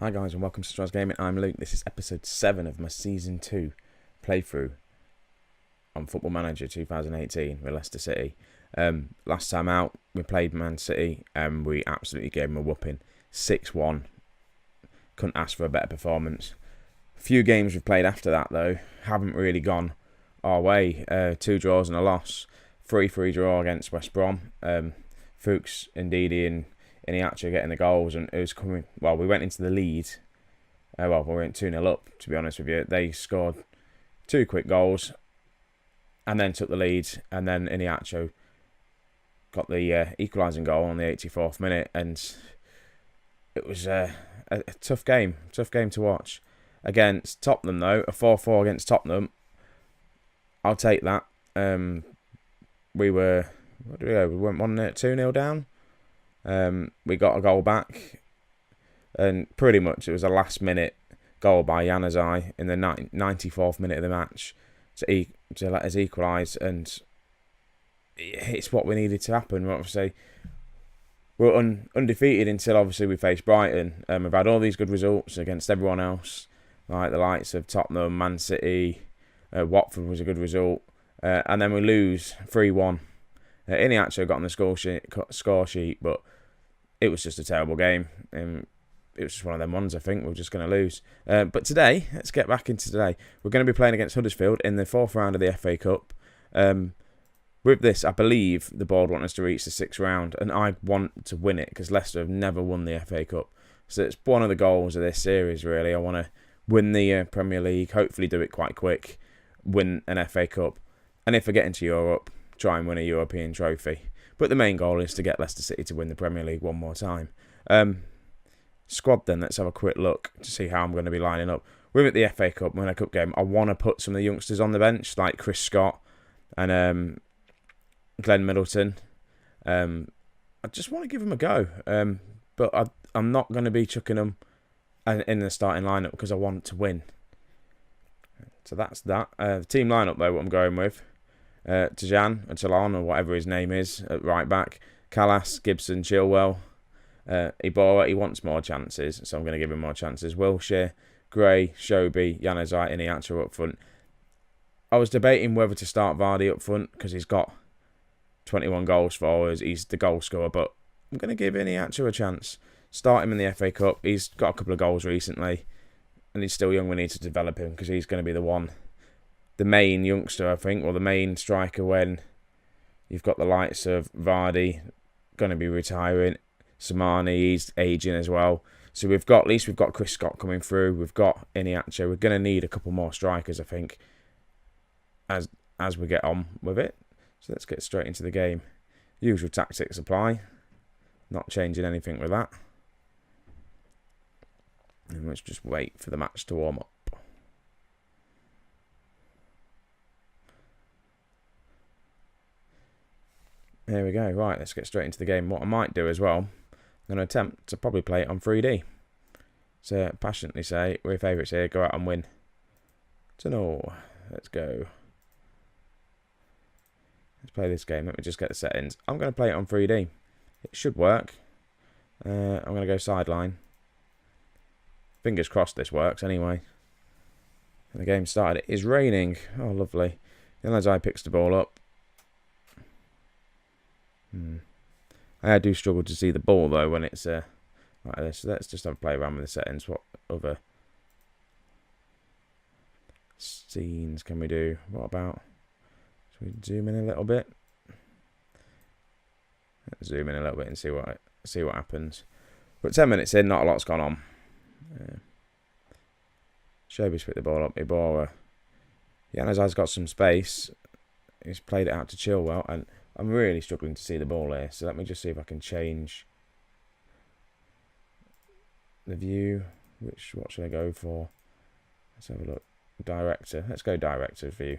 Hi guys and welcome to Straws Gaming. I'm Luke. This is episode 7 of my Season 2 playthrough on Football Manager 2018 with Leicester City. Last time out we played Man City and we absolutely gave them a whooping. 6-1. Couldn't ask for a better performance. A few games we've played after that though haven't really gone our way. 2 draws and a loss. 3-3 draw against West Brom. Fuchs, Ndidi and Iniacho getting the goals, and it was coming. Well, we went into the lead. We went 2-0 up, to be honest with you. They scored 2 quick goals and then took the lead, and then Iniacho got the equalising goal on the 84th minute, and it was a tough game to watch. Against Tottenham, though, a 4-4 against Tottenham, I'll take that. We went 2-0 down. We got a goal back, and pretty much it was a last-minute goal by Januzaj in the 94th minute of the match to let us equalise, and it's what we needed to happen. Obviously, we're undefeated until obviously we faced Brighton. We've had all these good results against everyone else, like the likes of Tottenham, Man City, Watford was a good result, and then we lose 3-1. Iniacho got on the score sheet, but it was just a terrible game. It was just one of them ones I think we're just going to lose. But today, let's get back into today. We're going to be playing against Huddersfield in the 4th round of the FA Cup. With this, I believe the board want us to reach the 6th round, and I want to win it because Leicester have never won the FA Cup. So it's one of the goals of this series, really. I want to win the Premier League, hopefully do it quite quick, win an FA Cup, and if I get into Europe, try and win a European trophy. But the main goal is to get Leicester City to win the Premier League one more time. Squad then, let's have a quick look to see how I'm going to be lining up. We're at the FA Cup, when a cup game, I want to put some of the youngsters on the bench, like Chris Scott and Glenn Middleton. I just want to give them a go. But I'm not going to be chucking them in the starting lineup because I want to win. So that's that. The team lineup, though, what I'm going with. Tajan or Talon or whatever his name is at right back, Callas, Gibson, Chilwell, Iborra. He wants more chances, so I'm going to give him more chances. Wilshere, Gray, Shobi, Januzaj, Iniacho up front. I was debating whether to start Vardy up front because he's got 21 goals for us. He's the goal scorer, but I'm going to give Iniacho a chance. Start him in the FA Cup. He's got a couple of goals recently, and he's still young. We need to develop him because he's going to be the main youngster, I think, or the main striker when you've got the likes of Vardy going to be retiring. Samani, he's ageing as well. So at least we've got Chris Scott coming through. We've got Iniacho. We're going to need a couple more strikers, I think, as we get on with it. So let's get straight into the game. Usual tactics apply. Not changing anything with that. And let's just wait for the match to warm up. There we go. Right, let's get straight into the game. What I might do as well, I'm going to attempt to probably play it on 3D. So, passionately say, we're favourites here, go out and win. Dunno. Let's go. Let's play this game. Let me just get the settings. I'm going to play it on 3D. It should work. I'm going to go sideline. Fingers crossed this works anyway. And the game started. It is raining. Oh, lovely. Januzaj picks the ball up. I do struggle to see the ball though when it's like this. So let's just have a play around with the settings. What other scenes can we do? What about? Should we zoom in a little bit? Let's zoom in a little bit and see what happens. But 10 minutes in, not a lot's gone on. Shobi's picked the ball up. Iborra. Januzaj's got some space. He's played it out to Chilwell, and I'm really struggling to see the ball here, so let me just see if I can change the view. What should I go for? Let's have a look. Director. Let's go director view.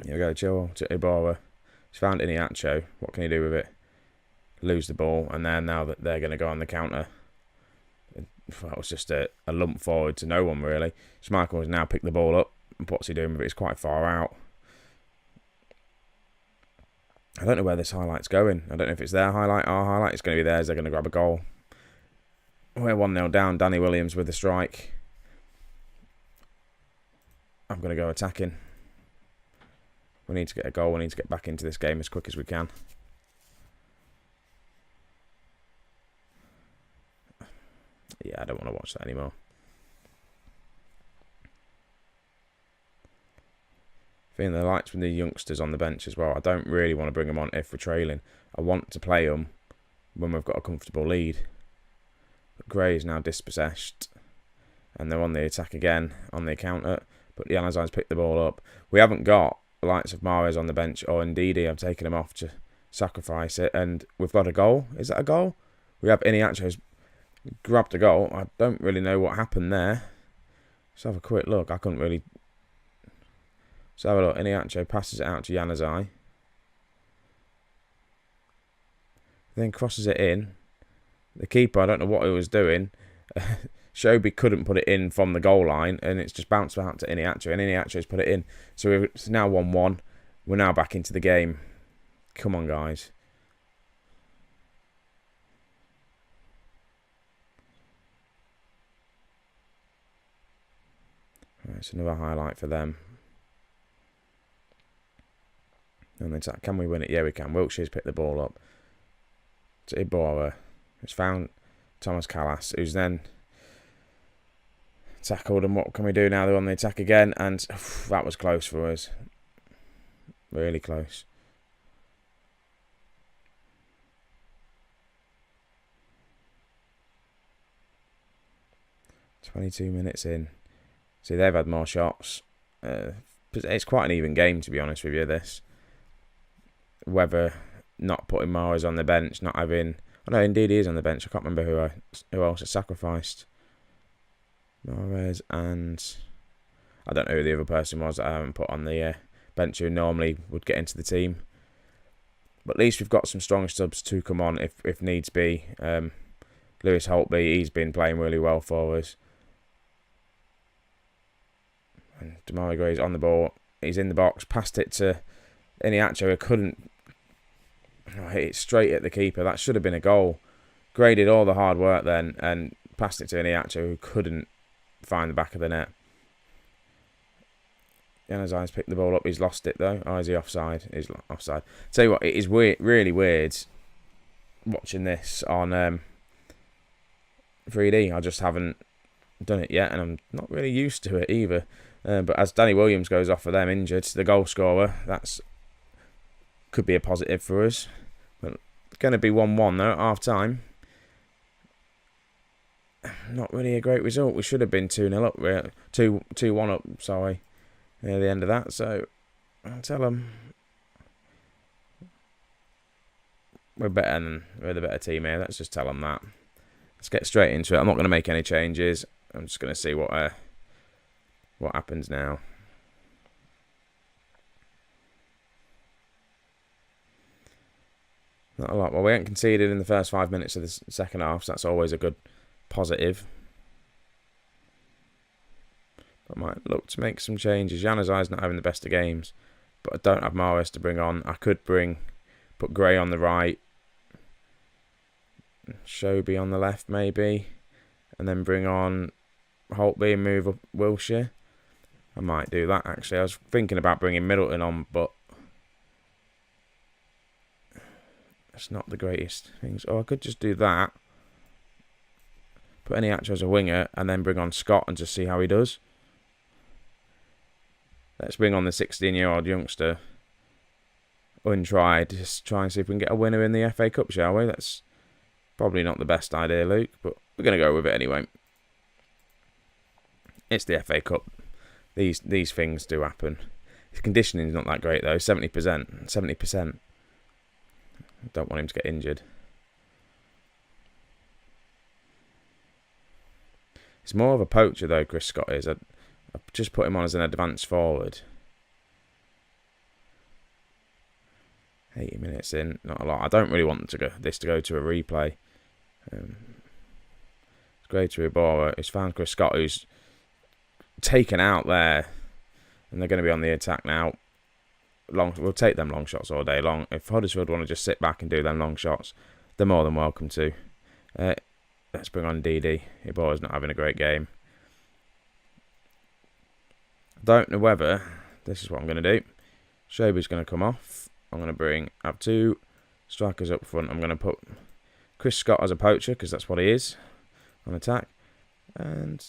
Here we go. Chilwell to Iborra. He's found Iniacho. What can he do with it? Lose the ball, and then now that they're going to go on the counter. That was just a lump forward to no one really. Schmeichel has now picked the ball up. What's he doing with it? It's quite far out. I don't know where this highlight's going. I don't know if it's their highlight, our highlight. It's going to be theirs. They're going to grab a goal. We're 1-0 down. Danny Williams with the strike. I'm going to go attacking. We need to get a goal. We need to get back into this game as quick as we can. Yeah, I don't want to watch that anymore. Feeling the lights from the youngsters on the bench as well. I don't really want to bring them on if we're trailing. I want to play them when we've got a comfortable lead. But Gray is now dispossessed. And they're on the attack again, on the counter. But the Januzaj's picked the ball up. We haven't got the likes of Mahrez on the bench or Ndidi. I'm taking him off to sacrifice it. And we've got a goal. Is that a goal? We have Iheanacho's grabbed a goal. I don't really know what happened there. Let's have a quick look. I couldn't really... Let's have a look. Iheanacho passes it out to Januzaj. Then crosses it in. The keeper, I don't know what he was doing. Shobi couldn't put it in from the goal line, and it's just bounced out to Iheanacho, and Iheanacho's put it in. So it's now 1-1. We're now back into the game. Come on, guys. Right, it's another highlight for them. And then can we win it? Yeah, we can. Wiltshire's picked the ball up. To Iborra. It's found Thomas Callas, who's then tackled. And what can we do now? They're on the attack again. And that was close for us. Really close. "22 minutes in. See, they've had more shots. It's quite an even game, to be honest with you, this. Whether not putting Mahrez on the bench, not having... Oh, no, indeed he is on the bench. I can't remember who else has sacrificed. Mahrez and... I don't know who the other person was that I haven't put on the bench who normally would get into the team. But at least we've got some strong subs to come on if needs be. Lewis Holtby, he's been playing really well for us. And Demarai Gray's on the ball. He's in the box. Passed it to Iheanacho. Couldn't hit it straight at the keeper. That should have been a goal. Gray did all the hard work then and passed it to Iheanacho, who couldn't find the back of the net. Januzaj's picked the ball up. He's lost it though. Oh, is he offside? He's offside. Tell you what, it is weird, really weird watching this on 3D. I just haven't done it yet, and I'm not really used to it either. But as Danny Williams goes off for them injured, the goal scorer, that's could be a positive for us. But it's going to be 1-1 though at half time. Not really a great result. We should have been 2-0 up, 2-1 up. Sorry, near the end of that. So I'll tell them we're the better team here. Let's just tell them that. Let's get straight into it. I'm not going to make any changes. I'm just going to see what happens now. Not a lot. Well, we ain't conceded in the first 5 minutes of the second half, so that's always a good positive. I might look to make some changes. Januzaj's not having the best of games, but I don't have Mahrez to bring on. I could put Gray on the right, Shobi on the left maybe, and then bring on Holtby and move up Wilshere. I might do that actually. I was thinking about bringing Middleton on, but it's not the greatest things. Oh, I could just do that. Put Iheanacho as a winger and then bring on Scott and just see how he does. Let's bring on the 16-year-old youngster. Untried. Just try and see if we can get a winner in the FA Cup, shall we? That's probably not the best idea, Luke, but we're going to go with it anyway. It's the FA Cup. These things do happen. His conditioning's not that great though. 70%. Don't want him to get injured. He's more of a poacher though, Chris Scott is. I've just put him on as an advanced forward. 80 minutes in, not a lot. I don't really want this to go to a replay. It's great to Iborra. It's found Chris Scott, who's taken out there, and they're going to be on the attack now. We'll take them long shots all day long. If Huddersfield want to just sit back and do them long shots, they're more than welcome to. Let's bring on DD. Ibor's not having a great game. Don't know whether this is what I'm going to do. Shobi's going to come off. I'm going to have 2 strikers up front. I'm going to put Chris Scott as a poacher because that's what he is on attack. And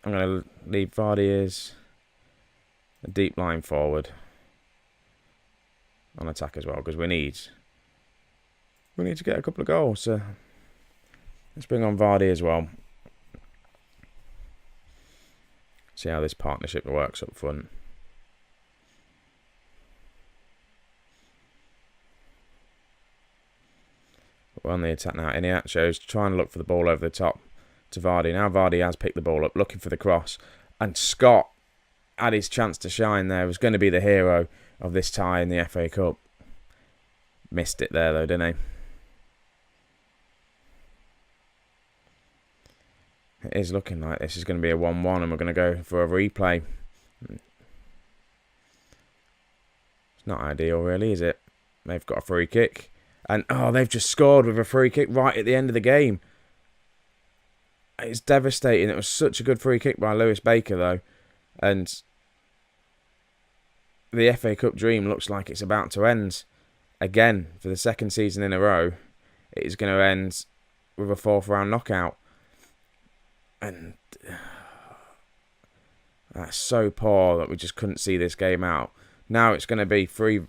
I'm going to leave Vardy as a deep line forward on attack as well because we need to get a couple of goals. So let's bring on Vardy as well. See how this partnership works up front. We're on the attack now. Iniacho's trying to look for the ball over the top to Vardy. Now Vardy has picked the ball up, looking for the cross. And Scott had his chance to shine there. He was going to be the hero of this tie in the FA Cup. Missed it there though, didn't he? It is looking like this is going to be a 1-1 and we're going to go for a replay. It's not ideal really, is it? They've got a free kick. And, oh, they've just scored with a free kick right at the end of the game. It's devastating. It was such a good free kick by Lewis Baker, though. And the FA Cup dream looks like it's about to end. Again, for the second season in a row, it is going to end with a 4th round knockout. And that's so poor that we just couldn't see this game out. Now it's going to be three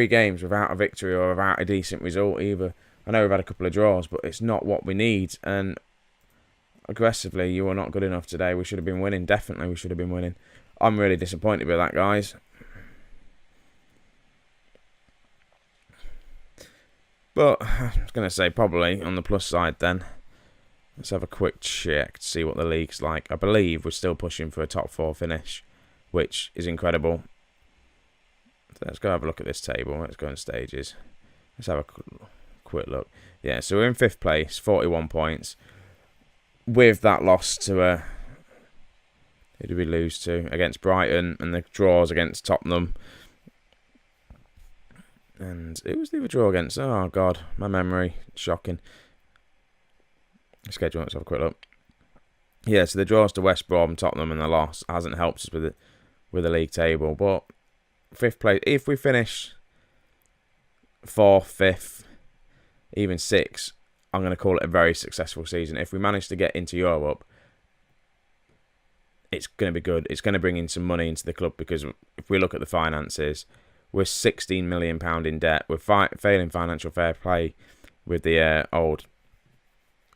games without a victory or without a decent result either. I know we've had a couple of draws, but it's not what we need. And aggressively, you were not good enough today. We should have been winning. Definitely, we should have been winning. I'm really disappointed with that, guys. But I was going to say probably on the plus side then. Let's have a quick check to see what the league's like. I believe we're still pushing for a top 4 finish, which is incredible. Let's go have a look at this table. Let's go in stages. Let's have a quick look. Yeah, so we're in 5th place, 41 points. With that loss to who did we lose to? Against Brighton, and the draws against Tottenham. And who was the other draw against? Oh God, my memory, shocking. Schedule. Let's have a quick look. Yeah, so the draws to West Brom, Tottenham, and the loss hasn't helped us with the league table, but 5th place. If we finish 4th, 5th, even 6th, I'm going to call it a very successful season. If we manage to get into Europe, it's going to be good. It's going to bring in some money into the club because if we look at the finances, we're £16 million in debt. We're failing financial fair play with the old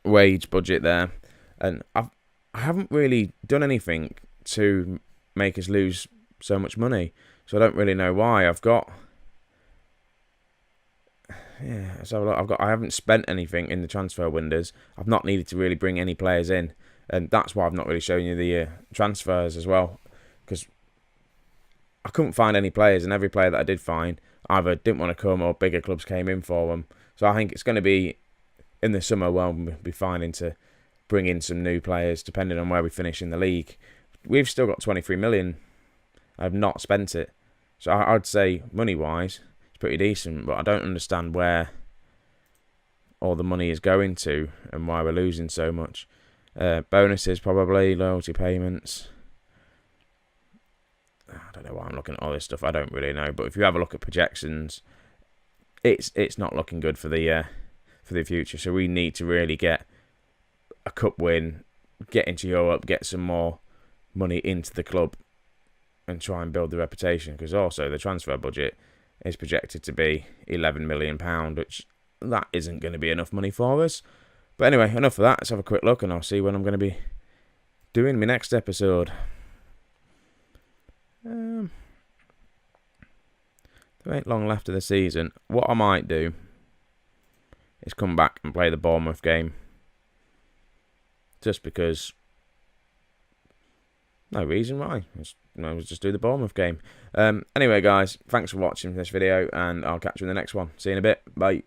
wage budget there, and I haven't really done anything to make us lose so much money. So I don't really know why. Let's have a look. I haven't spent anything in the transfer windows. I've not needed to really bring any players in, and that's why I've not really shown you the transfers as well, because I couldn't find any players, and every player that I did find either didn't want to come or bigger clubs came in for them. So I think it's going to be in the summer we'll be finding to bring in some new players depending on where we finish in the league. We've still got 23 million. I've not spent it. So I'd say money-wise, it's pretty decent, but I don't understand where all the money is going to and why we're losing so much. Bonuses probably, loyalty payments. I don't know why I'm looking at all this stuff. I don't really know. But if you have a look at projections, it's not looking good for the future. So we need to really get a cup win, get into Europe, get some more money into the club, and try and build the reputation. Because also the transfer budget is projected to be £11 million, which that isn't going to be enough money for us. But anyway, enough of that. Let's have a quick look, and I'll see when I'm going to be doing my next episode. There ain't long left of the season. What I might do is come back and play the Bournemouth game. Just because. No reason why. Just do the Bournemouth game. Anyway, guys, thanks for watching this video, and I'll catch you in the next one. See you in a bit. Bye.